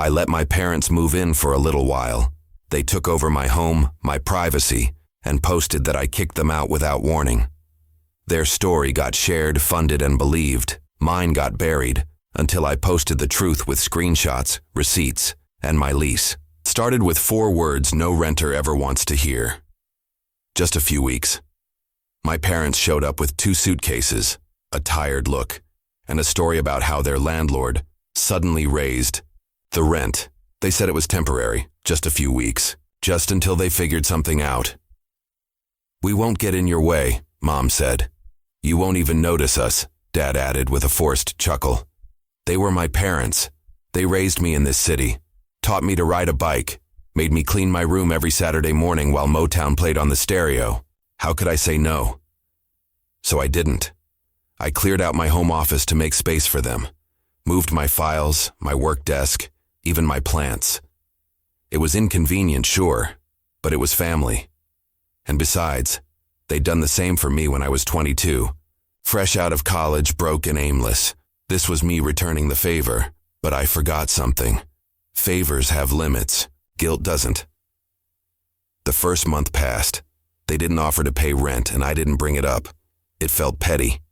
I let my parents move in for a little while. They took over my home, my privacy, and posted that I kicked them out without warning. Their story got shared, funded, and believed. Mine got buried until I posted the truth with screenshots, receipts, and my lease. Started with 4 words no renter ever wants to hear. Just a few weeks. My parents showed up with 2 suitcases, a tired look, and a story about how their landlord suddenly raised the rent. They said it was temporary, just a few weeks, just until they figured something out. "We won't get in your way," Mom said. "You won't even notice us," Dad added with a forced chuckle. "They were my parents. They raised me in this city, taught me to ride a bike, made me clean my room every Saturday morning while Motown played on the stereo. How could I say no?" So I didn't. I cleared out my home office to make space for them, moved my files, my work desk, even my plants. It was inconvenient, sure, but it was family. And besides, they'd done the same for me when I was 22. Fresh out of college, broke and aimless. This was me returning the favor, but I forgot something. Favors have limits. Guilt doesn't. The first month passed. They didn't offer to pay rent, and I didn't bring it up. It felt petty.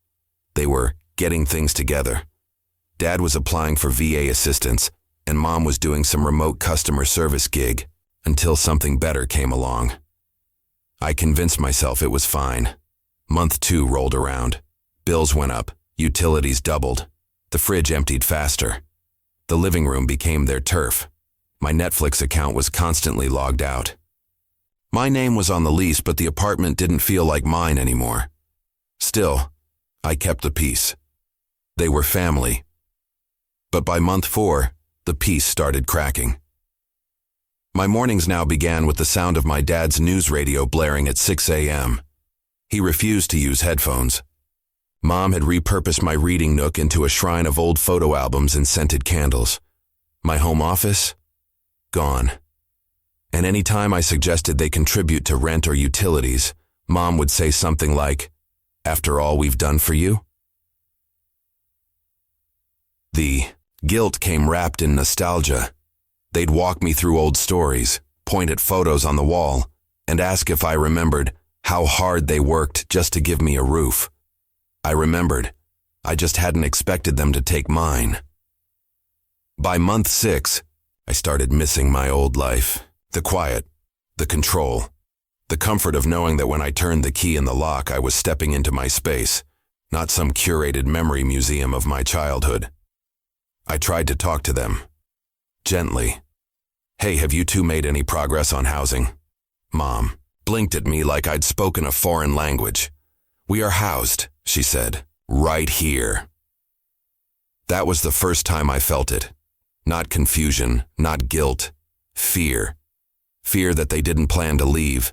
They were getting things together. Dad was applying for VA assistance, and Mom was doing some remote customer service gig until something better came along. I convinced myself it was fine. Month 2 rolled around. Bills went up, utilities doubled. The fridge emptied faster. The living room became their turf. My Netflix account was constantly logged out. My name was on the lease, but the apartment didn't feel like mine anymore. Still, I kept the peace. They were family. But by month 4, the peace started cracking. My mornings now began with the sound of my dad's news radio blaring at 6 a.m. He refused to use headphones. Mom had repurposed my reading nook into a shrine of old photo albums and scented candles. My home office? Gone. And any time I suggested they contribute to rent or utilities, Mom would say something like, "After all we've done for you?" The guilt came wrapped in nostalgia. They'd walk me through old stories, point at photos on the wall, and ask if I remembered how hard they worked just to give me a roof. I remembered. I just hadn't expected them to take mine. By month 6, I started missing my old life. The quiet, the control, the comfort of knowing that when I turned the key in the lock, I was stepping into my space, not some curated memory museum of my childhood. I tried to talk to them. Gently. "Hey, have you two made any progress on housing?" Mom blinked at me like I'd spoken a foreign language. "We are housed," she said, "right here." That was the first time I felt it. Not confusion, not guilt. Fear. Fear that they didn't plan to leave.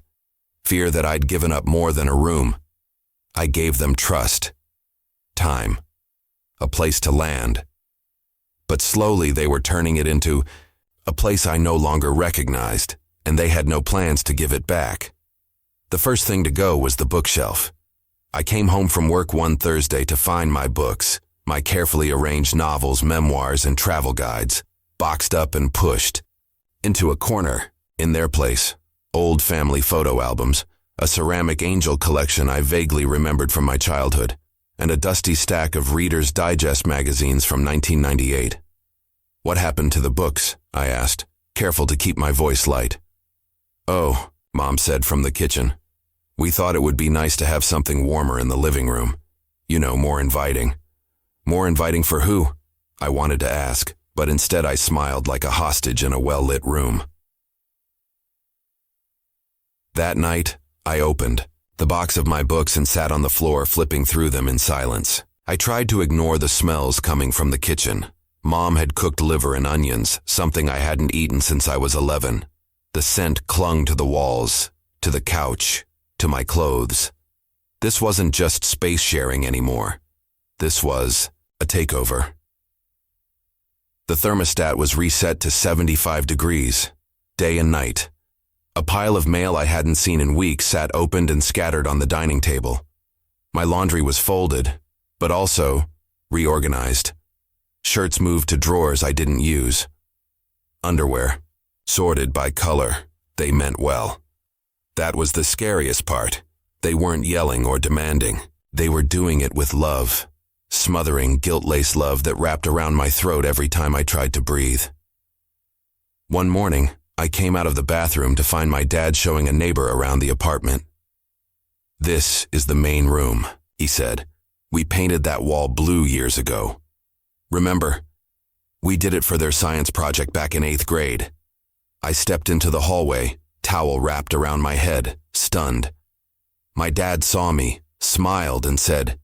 Fear that I'd given up more than a room. I gave them trust. Time. A place to land. But slowly they were turning it into a place I no longer recognized, and they had no plans to give it back. The first thing to go was the bookshelf. I came home from work one Thursday to find my books, my carefully arranged novels, memoirs, and travel guides, boxed up and pushed into a corner. In their place, old family photo albums, a ceramic angel collection I vaguely remembered from my childhood, and a dusty stack of Reader's Digest magazines from 1998. "What happened to the books?" I asked, careful to keep my voice light. "Oh," Mom said from the kitchen. "We thought it would be nice to have something warmer in the living room. You know, more inviting." "More inviting for who?" I wanted to ask, but instead I smiled like a hostage in a well-lit room. That night, I opened the box of my books and sat on the floor flipping through them in silence. I tried to ignore the smells coming from the kitchen. Mom had cooked liver and onions, something I hadn't eaten since I was 11. The scent clung to the walls, to the couch, to my clothes. This wasn't just space sharing anymore. This was a takeover. The thermostat was reset to 75 degrees, day and night. A pile of mail I hadn't seen in weeks sat opened and scattered on the dining table. My laundry was folded, but also reorganized. Shirts moved to drawers I didn't use. underwear, sorted by color. They meant well. That was the scariest part. They weren't yelling or demanding. They were doing it with love, smothering, guilt-laced love that wrapped around my throat every time I tried to breathe. One morning, I came out of the bathroom to find my dad showing a neighbor around the apartment. "This is the main room," he said. "We painted that wall blue years ago. Remember? We did it for their science project back in 8th grade." I stepped into the hallway, towel wrapped around my head, stunned. My dad saw me, smiled, and said,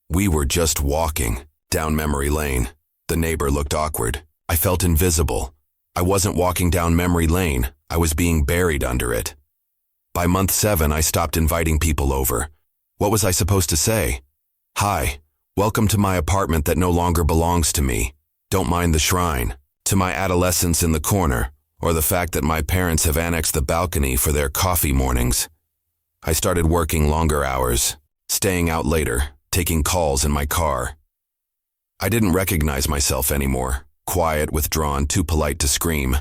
"We were just walking down memory lane." The neighbor looked awkward. I felt invisible. I wasn't walking down memory lane. I was being buried under it. By month 7, I stopped inviting people over. What was I supposed to say? "Hi, welcome to my apartment that no longer belongs to me. Don't mind the shrine." To my adolescence in the corner, or the fact that my parents have annexed the balcony for their coffee mornings. I started working longer hours, staying out later, taking calls in my car. I didn't recognize myself anymore, quiet, withdrawn, too polite to scream.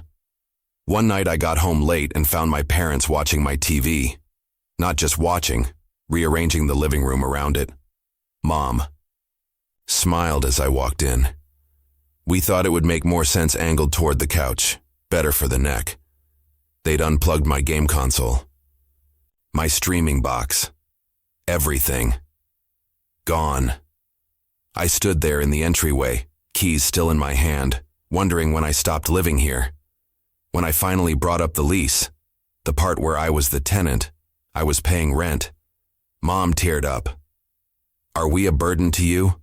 One night I got home late and found my parents watching my TV. Not just watching, rearranging the living room around it. Mom smiled as I walked in. We thought it would make more sense angled toward the couch, better for the neck. They'd unplugged my game console, my streaming box, everything. Gone. I stood there in the entryway, keys still in my hand, wondering when I stopped living here. When I finally brought up the lease, the part where I was the tenant, I was paying rent, Mom teared up. "Are we a burden to you?"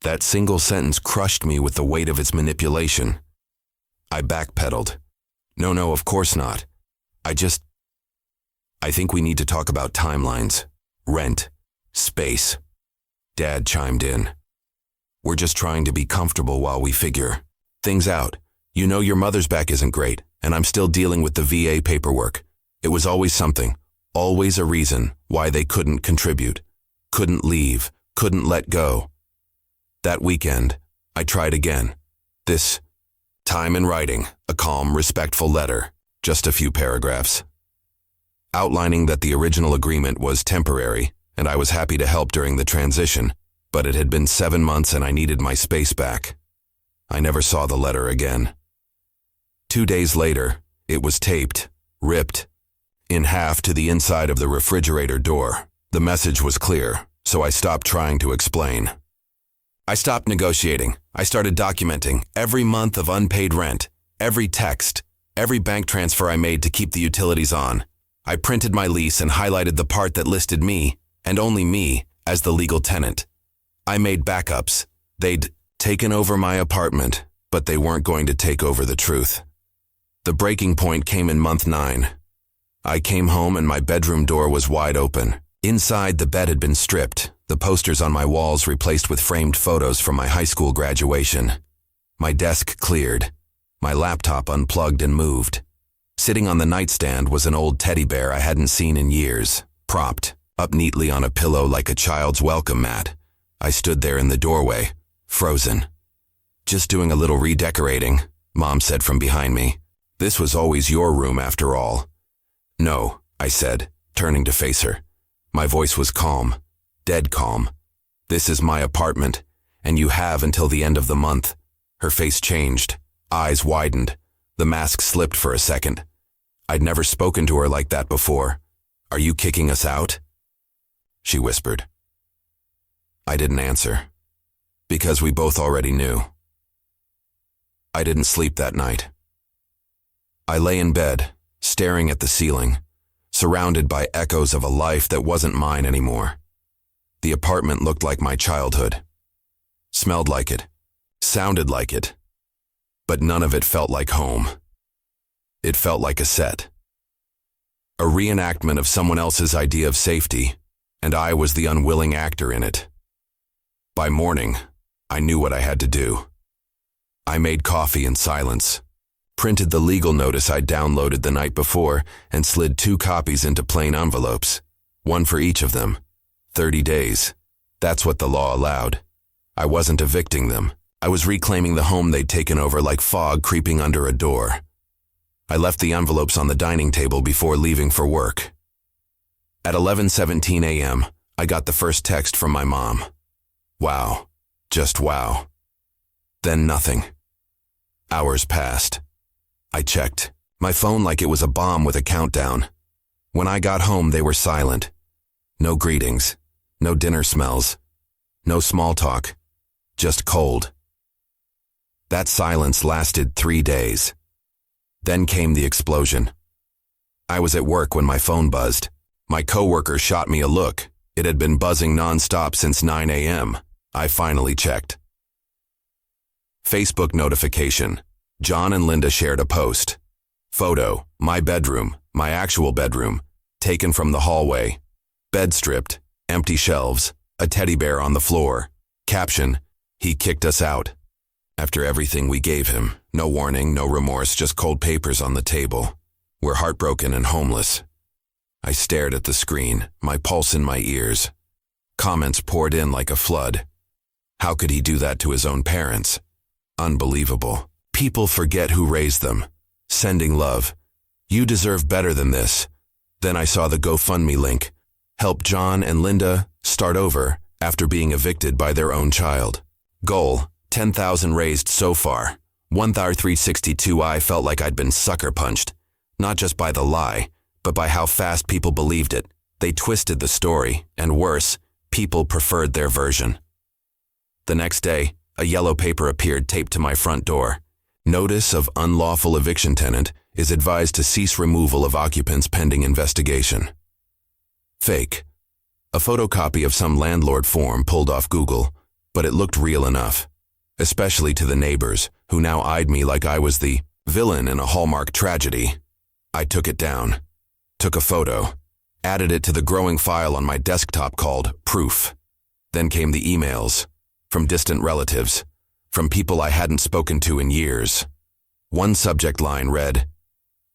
That single sentence crushed me with the weight of its manipulation. I backpedaled. No, of course not. I think we need to talk about timelines, rent, space." Dad chimed in. "We're just trying to be comfortable while we figure things out. You know your mother's back isn't great, and I'm still dealing with the VA paperwork. It was always something, always a reason why they couldn't contribute, couldn't leave, couldn't let go." That weekend, I tried again. This time in writing, a calm, respectful letter, just a few paragraphs, outlining that the original agreement was temporary, and I was happy to help during the transition, but it had been 7 months and I needed my space back. I never saw the letter again. 2 days later, it was taped, ripped in half to the inside of the refrigerator door. The message was clear, so I stopped trying to explain. I stopped negotiating. I started documenting every month of unpaid rent, every text, every bank transfer I made to keep the utilities on. I printed my lease and highlighted the part that listed me, and only me, as the legal tenant. I made backups. They'd taken over my apartment, but they weren't going to take over the truth. The breaking point came in month 9. I came home and my bedroom door was wide open. Inside, the bed had been stripped, the posters on my walls replaced with framed photos from my high school graduation. My desk cleared, my laptop unplugged and moved. Sitting on the nightstand was an old teddy bear I hadn't seen in years, propped up neatly on a pillow like a child's welcome mat. I stood there in the doorway, frozen. "Just doing a little redecorating," Mom said from behind me. "This was always your room after all." "No," I said, turning to face her. My voice was calm, dead calm. "This is my apartment, and you have until the end of the month." Her face changed, eyes widened. The mask slipped for a second. I'd never spoken to her like that before. "Are you kicking us out?" she whispered. I didn't answer, because we both already knew. I didn't sleep that night. I lay in bed, staring at the ceiling, surrounded by echoes of a life that wasn't mine anymore. The apartment looked like my childhood, smelled like it, sounded like it, but none of it felt like home. It felt like a set, a reenactment of someone else's idea of safety, and I was the unwilling actor in it. By morning, I knew what I had to do. I made coffee in silence, printed the legal notice I'd downloaded the night before, and slid 2 copies into plain envelopes, one for each of them. 30 days. That's what the law allowed. I wasn't evicting them. I was reclaiming the home they'd taken over like fog creeping under a door. I left the envelopes on the dining table before leaving for work. At 11:17 a.m., I got the first text from my mom. Wow. Just wow. Then nothing. Hours passed. I checked my phone like it was a bomb with a countdown. When I got home, they were silent. No greetings, no dinner smells, no small talk, just cold. That silence lasted 3 days. Then came the explosion. I was at work when my phone buzzed. My coworker shot me a look. It had been buzzing nonstop since 9 a.m. I finally checked. Facebook notification. John and Linda shared a post. Photo, my bedroom, my actual bedroom, taken from the hallway. Bed stripped, empty shelves, a teddy bear on the floor. Caption, he kicked us out. After everything we gave him, no warning, no remorse, just cold papers on the table. We're heartbroken and homeless. I stared at the screen, my pulse in my ears. Comments poured in like a flood. How could he do that to his own parents? Unbelievable. People forget who raised them. Sending love. You deserve better than this. Then I saw the GoFundMe link. Help John and Linda start over after being evicted by their own child. Goal, 10,000 raised so far. 1,362. I felt like I'd been sucker punched. Not just by the lie, but by how fast people believed it. They twisted the story, and worse, people preferred their version. The next day, a yellow paper appeared taped to my front door. Notice of unlawful eviction tenant is advised to cease removal of occupants pending investigation. Fake. A photocopy of some landlord form pulled off Google, but it looked real enough, especially to the neighbors, who now eyed me like I was the villain in a Hallmark tragedy. I took it down, took a photo, added it to the growing file on my desktop called Proof. Then came the emails, from distant relatives, from people I hadn't spoken to in years. One subject line read,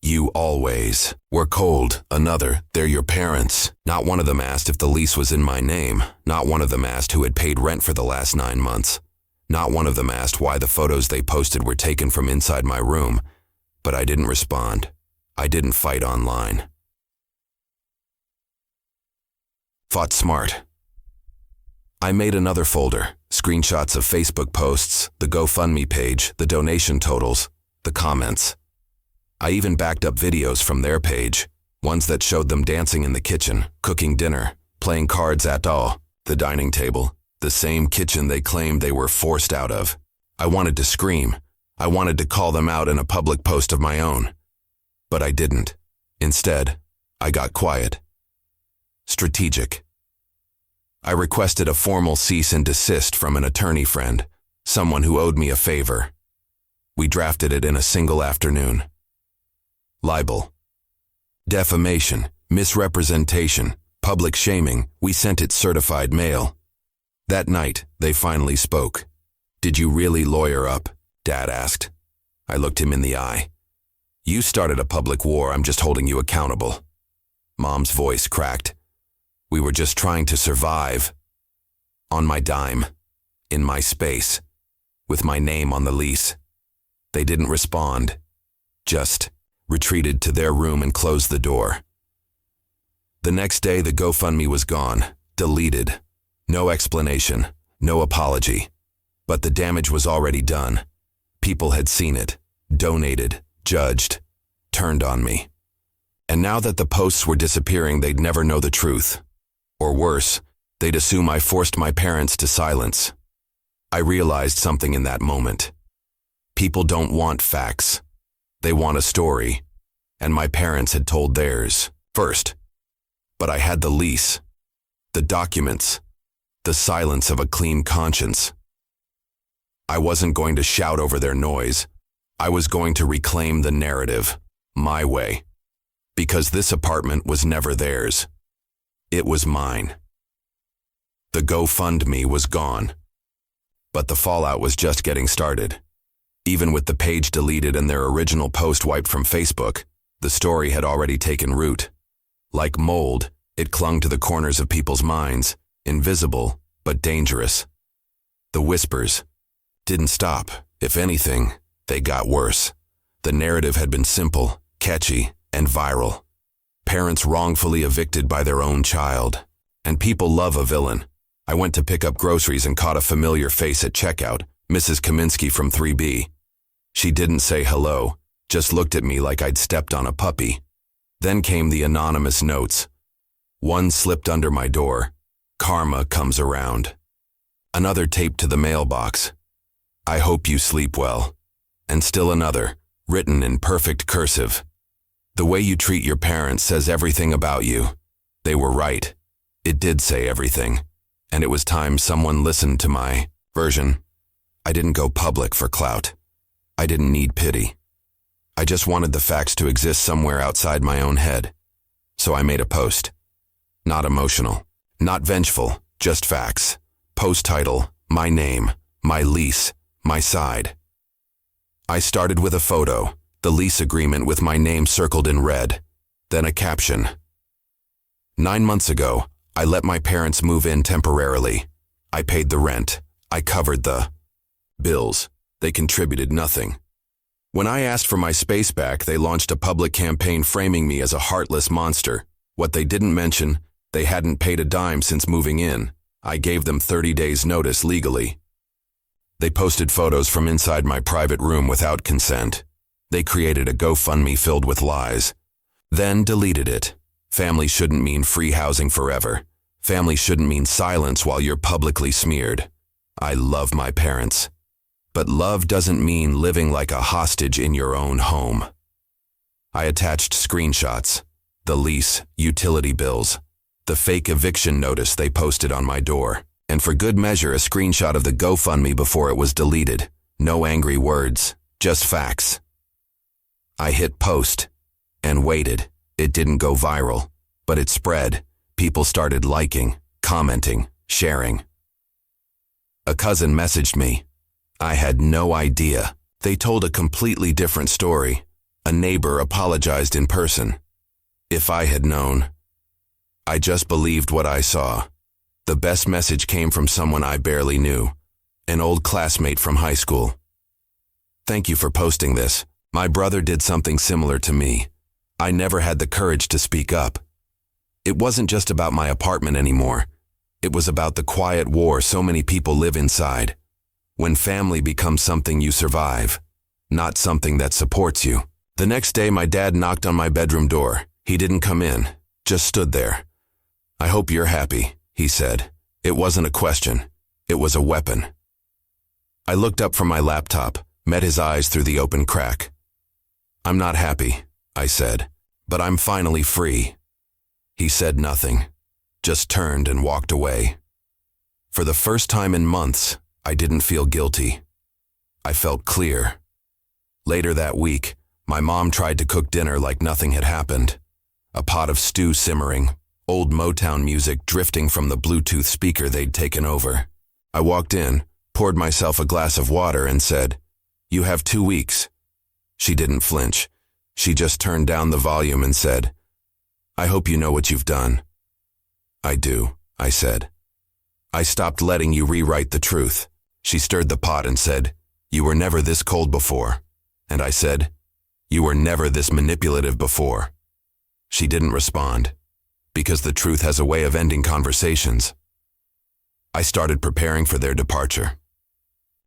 "You always were cold." Another, "They're your parents." Not one of them asked if the lease was in my name. Not one of them asked who had paid rent for the last 9 months. Not one of them asked why the photos they posted were taken from inside my room. But I didn't respond. I didn't fight online. Fought smart. I made another folder, screenshots of Facebook posts, the GoFundMe page, the donation totals, the comments. I even backed up videos from their page, ones that showed them dancing in the kitchen, cooking dinner, playing cards at the dining table, the same kitchen they claimed they were forced out of. I wanted to scream. I wanted to call them out in a public post of my own. But I didn't. Instead, I got quiet. Strategic. I requested a formal cease and desist from an attorney friend, someone who owed me a favor. We drafted it in a single afternoon. Libel. Defamation, misrepresentation, public shaming, we sent it certified mail. That night, they finally spoke. "Did you really lawyer up?" Dad asked. I looked him in the eye. "You started a public war, I'm just holding you accountable." Mom's voice cracked. "We were just trying to survive." On my dime, in my space, with my name on the lease. They didn't respond, just retreated to their room and closed the door. The next day, the GoFundMe was gone, deleted. No explanation, no apology. But the damage was already done. People had seen it, donated, judged, turned on me. And now that the posts were disappearing, they'd never know the truth. Or worse, they'd assume I forced my parents to silence. I realized something in that moment. People don't want facts. They want a story. And my parents had told theirs first. But I had the lease, the documents, the silence of a clean conscience. I wasn't going to shout over their noise. I was going to reclaim the narrative, my way. Because this apartment was never theirs. It was mine. The GoFundMe was gone. But the fallout was just getting started. Even with the page deleted and their original post wiped from Facebook, the story had already taken root. Like mold, it clung to the corners of people's minds, invisible but dangerous. The whispers, didn't stop. If anything, they got worse. The narrative had been simple, catchy, and viral. Parents wrongfully evicted by their own child. And people love a villain. I went to pick up groceries and caught a familiar face at checkout, Mrs. Kaminsky from 3B. She didn't say hello, just looked at me like I'd stepped on a puppy. Then came the anonymous notes. One slipped under my door. Karma comes around. Another taped to the mailbox. I hope you sleep well. And still another, written in perfect cursive. The way you treat your parents says everything about you. They were right. It did say everything. And it was time someone listened to my version. I didn't go public for clout. I didn't need pity. I just wanted the facts to exist somewhere outside my own head. So I made a post. Not emotional, not vengeful, just facts. Post title, my name, my lease, my side. I started with a photo, the lease agreement with my name circled in red. Then a caption. 9 months ago, I let my parents move in temporarily. I paid the rent. I covered the bills. They contributed nothing. When I asked for my space back, they launched a public campaign framing me as a heartless monster. What they didn't mention, they hadn't paid a dime since moving in. I gave them 30 days notice legally. They posted photos from inside my private room without consent. They created a GoFundMe filled with lies. Then deleted it. Family shouldn't mean free housing forever. Family shouldn't mean silence while you're publicly smeared. I love my parents. But love doesn't mean living like a hostage in your own home. I attached screenshots, the lease, utility bills, the fake eviction notice they posted on my door, and for good measure a screenshot of the GoFundMe before it was deleted. No angry words, just facts. I hit post and waited. It didn't go viral, but it spread. People started liking, commenting, sharing. A cousin messaged me. I had no idea. They told a completely different story. A neighbor apologized in person. If I had known. I just believed what I saw. The best message came from someone I barely knew. An old classmate from high school. Thank you for posting this. My brother did something similar to me. I never had the courage to speak up. It wasn't just about my apartment anymore. It was about the quiet war so many people live inside. When family becomes something you survive, not something that supports you. The next day, my dad knocked on my bedroom door. He didn't come in, just stood there. I hope you're happy, he said. It wasn't a question. It was a weapon. I looked up from my laptop, met his eyes through the open crack. I'm not happy, I said, but I'm finally free. He said nothing, just turned and walked away. For the first time in months, I didn't feel guilty. I felt clear. Later that week, my mom tried to cook dinner like nothing had happened. A pot of stew simmering, old Motown music drifting from the Bluetooth speaker they'd taken over. I walked in, poured myself a glass of water and said, "You have 2 weeks." She didn't flinch. She just turned down the volume and said, "I hope you know what you've done." "I do," I said. "I stopped letting you rewrite the truth." She stirred the pot and said, "You were never this cold before." And I said, "You were never this manipulative before." She didn't respond, because the truth has a way of ending conversations. I started preparing for their departure.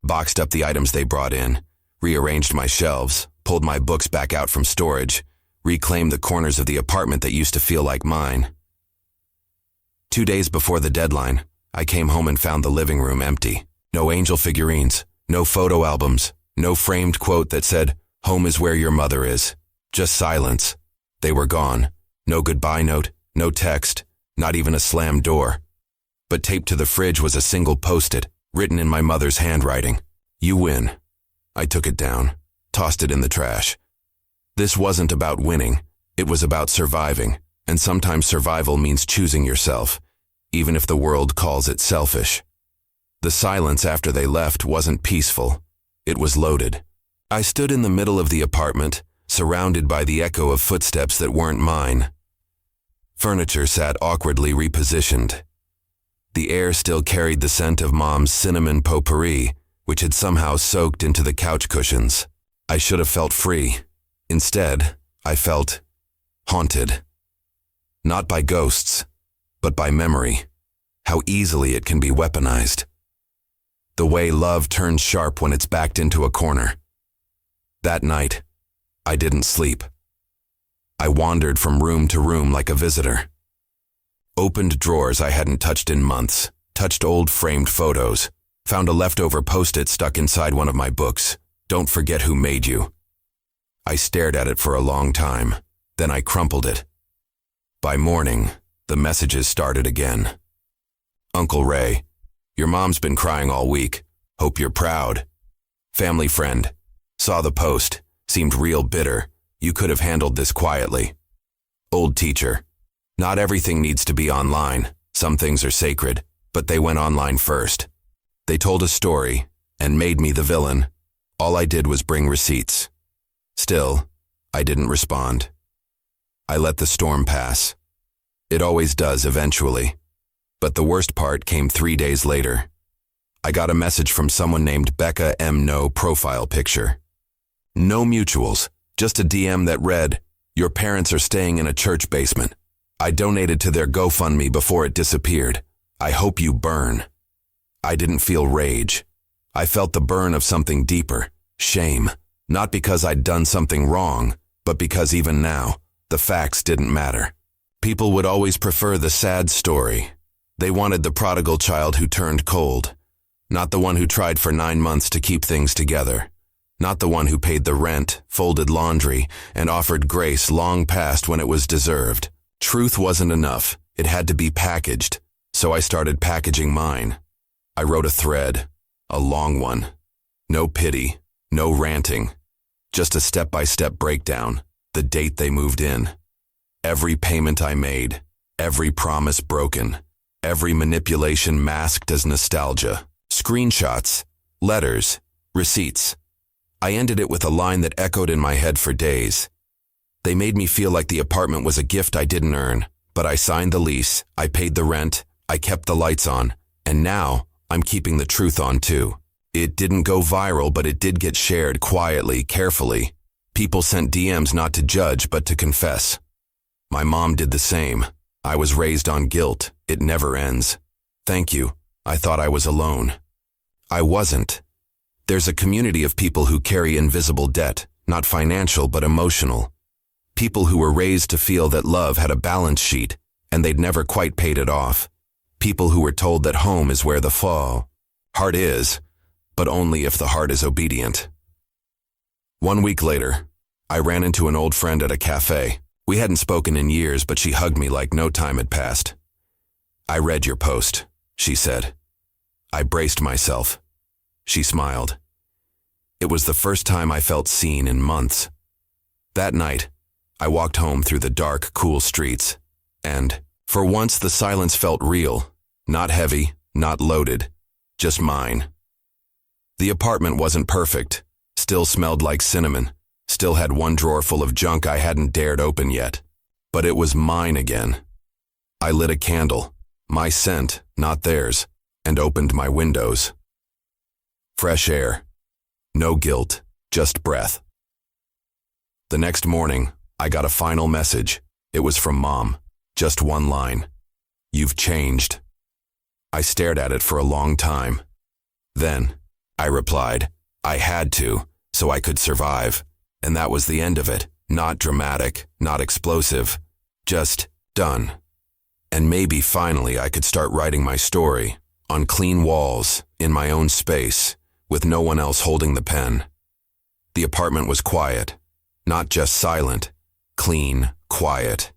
Boxed up the items they brought in, rearranged my shelves, pulled my books back out from storage, reclaimed the corners of the apartment that used to feel like mine. 2 days before the deadline, I came home and found the living room empty. No angel figurines, no photo albums, no framed quote that said, "Home is where your mother is." Just silence. They were gone. No goodbye note, no text, not even a slammed door. But taped to the fridge was a single post-it, written in my mother's handwriting. "You win." I took it down, tossed it in the trash. This wasn't about winning. It was about surviving, and sometimes survival means choosing yourself, even if the world calls it selfish. The silence after they left wasn't peaceful. It was loaded. I stood in the middle of the apartment, surrounded by the echo of footsteps that weren't mine. Furniture sat awkwardly repositioned. The air still carried the scent of Mom's cinnamon potpourri, which had somehow soaked into the couch cushions. I should have felt free. Instead, I felt haunted. Not by ghosts, but by memory. How easily it can be weaponized. The way love turns sharp when it's backed into a corner. That night, I didn't sleep. I wandered from room to room like a visitor. Opened drawers I hadn't touched in months, touched old framed photos, found a leftover post-it stuck inside one of my books. Don't forget who made you. I stared at it for a long time, then I crumpled it. By morning, the messages started again. Uncle Ray, your mom's been crying all week. Hope you're proud. Family friend, saw the post, seemed real bitter. You could have handled this quietly. Old teacher, not everything needs to be online. Some things are sacred, but they went online first. They told a story and made me the villain. All I did was bring receipts. Still, I didn't respond. I let the storm pass. It always does eventually. But the worst part came 3 days later. I got a message from someone named Becca M. No profile picture. No mutuals, just a DM that read, "Your parents are staying in a church basement. I donated to their GoFundMe before it disappeared. I hope you burn." I didn't feel rage. I felt the burn of something deeper, shame. Not because I'd done something wrong, but because even now, the facts didn't matter. People would always prefer the sad story. They wanted the prodigal child who turned cold, not the one who tried for 9 months to keep things together, not the one who paid the rent, folded laundry, and offered grace long past when it was deserved. Truth wasn't enough. It had to be packaged, so I started packaging mine. I wrote a thread, a long one. No pity, no ranting, just a step-by-step breakdown, the date they moved in. Every payment I made, every promise broken, every manipulation masked as nostalgia. Screenshots, letters, receipts. I ended it with a line that echoed in my head for days. They made me feel like the apartment was a gift I didn't earn, but I signed the lease, I paid the rent, I kept the lights on, and now I'm keeping the truth on too. It didn't go viral, but it did get shared quietly, carefully. People sent DMs not to judge, but to confess. My mom did the same. I was raised on guilt. It never ends. Thank you. I thought I was alone. I wasn't. There's a community of people who carry invisible debt, not financial but emotional. People who were raised to feel that love had a balance sheet, and they'd never quite paid it off. People who were told that home is where the heart is, but only if the heart is obedient. 1 week later, I ran into an old friend at a cafe. We hadn't spoken in years, but she hugged me like no time had passed. "I read your post," she said. I braced myself. She smiled. It was the first time I felt seen in months. That night, I walked home through the dark, cool streets, and, for once, the silence felt real, not heavy, not loaded, just mine. The apartment wasn't perfect, still smelled like cinnamon, still had one drawer full of junk I hadn't dared open yet, but it was mine again. I lit a candle, my scent, not theirs, and opened my windows. Fresh air. No guilt, just breath. The next morning, I got a final message. It was from Mom. Just one line. "You've changed." I stared at it for a long time. Then, I replied, I had to, so I could survive. And that was the end of it. Not dramatic, not explosive. Just done. And maybe finally I could start writing my story, on clean walls, in my own space, with no one else holding the pen. The apartment was quiet, not just silent, clean, quiet.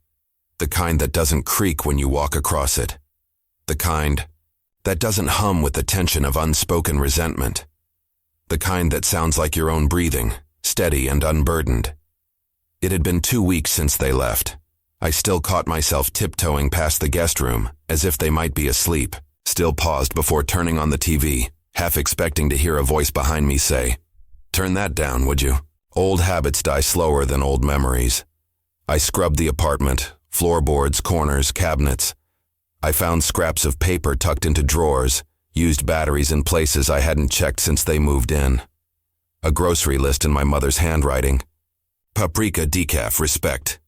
The kind that doesn't creak when you walk across it. The kind that doesn't hum with the tension of unspoken resentment. The kind that sounds like your own breathing, steady and unburdened. It had been 2 weeks since they left. I still caught myself tiptoeing past the guest room, as if they might be asleep, still paused before turning on the TV, half expecting to hear a voice behind me say, "Turn that down, would you?" Old habits die slower than old memories. I scrubbed the apartment, floorboards, corners, cabinets. I found scraps of paper tucked into drawers, Used batteries in places I hadn't checked since they moved in. A grocery list in my mother's handwriting. Paprika decaf respect.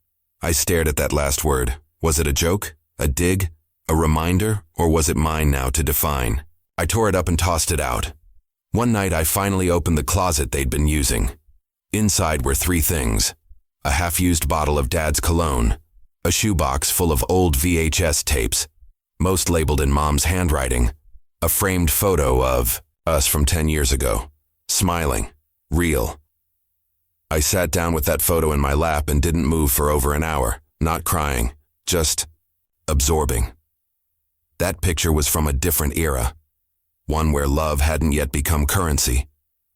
I stared at that last word. Was it a joke? A dig? A reminder? Or was it mine now to define? I tore it up and tossed it out. One night I finally opened the closet they'd been using. Inside were 3 things. A half-used bottle of Dad's cologne. A shoebox full of old VHS tapes, most labeled in Mom's handwriting. A framed photo of us from 10 years ago. Smiling. Real. I sat down with that photo in my lap and didn't move for over an hour, not crying, just absorbing. That picture was from a different era. One where love hadn't yet become currency.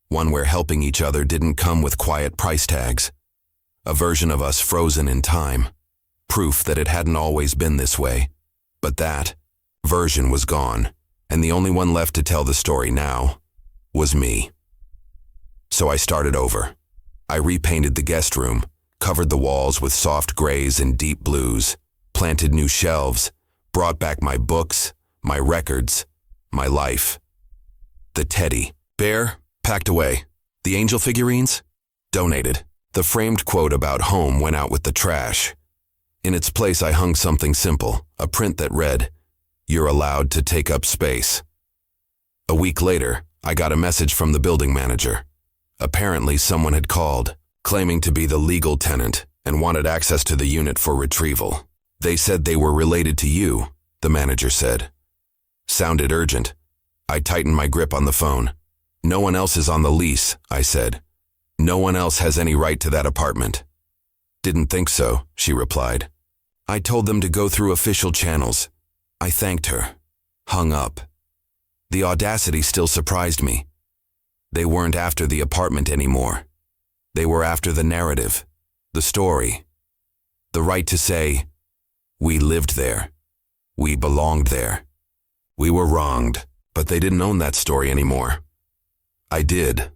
One where helping each other didn't come with quiet price tags. A version of us frozen in time. Proof that it hadn't always been this way. But that version was gone, and the only one left to tell the story now was me. So I started over. I repainted the guest room, covered the walls with soft grays and deep blues, planted new shelves, brought back my books, my records, my life. The teddy bear, packed away. The angel figurines, donated. The framed quote about home went out with the trash. In its place I hung something simple, a print that read, "You're allowed to take up space." A week later, I got a message from the building manager. Apparently someone had called, claiming to be the legal tenant, and wanted access to the unit for retrieval. They said they were related to you, the manager said. Sounded urgent. I tightened my grip on the phone. No one else is on the lease, I said. No one else has any right to that apartment. Didn't think so, she replied. I told them to go through official channels. I thanked her. Hung up. The audacity still surprised me. They weren't after the apartment anymore. They were after the narrative, the story. The right to say, we lived there. We belonged there. We were wronged, but they didn't own that story anymore. I did.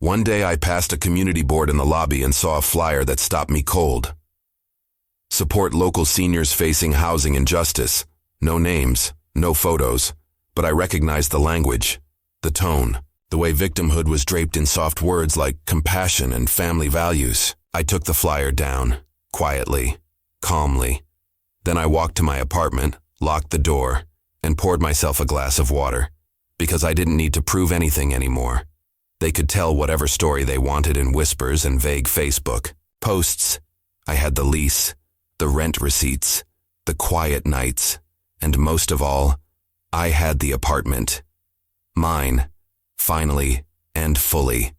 One day I passed a community board in the lobby and saw a flyer that stopped me cold. Support local seniors facing housing injustice. No names, no photos, but I recognized the language, the tone, the way victimhood was draped in soft words like compassion and family values. I took the flyer down, quietly, calmly. Then I walked to my apartment, locked the door, and poured myself a glass of water, because I didn't need to prove anything anymore. They could tell whatever story they wanted in whispers and vague Facebook posts. I had the lease, the rent receipts, the quiet nights, and most of all, I had the apartment. Mine, finally and fully.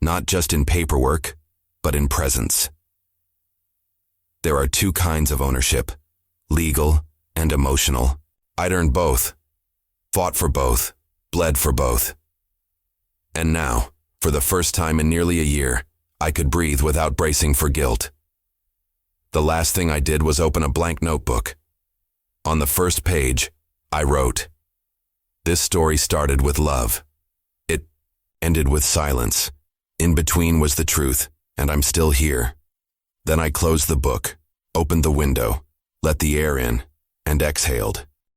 Not just in paperwork, but in presence. There are 2 kinds of ownership, legal and emotional. I'd earned both, fought for both, bled for both. And now, for the first time in nearly a year, I could breathe without bracing for guilt. The last thing I did was open a blank notebook. On the first page, I wrote, "This story started with love. It ended with silence. In between was the truth, and I'm still here." Then I closed the book, opened the window, let the air in, and exhaled.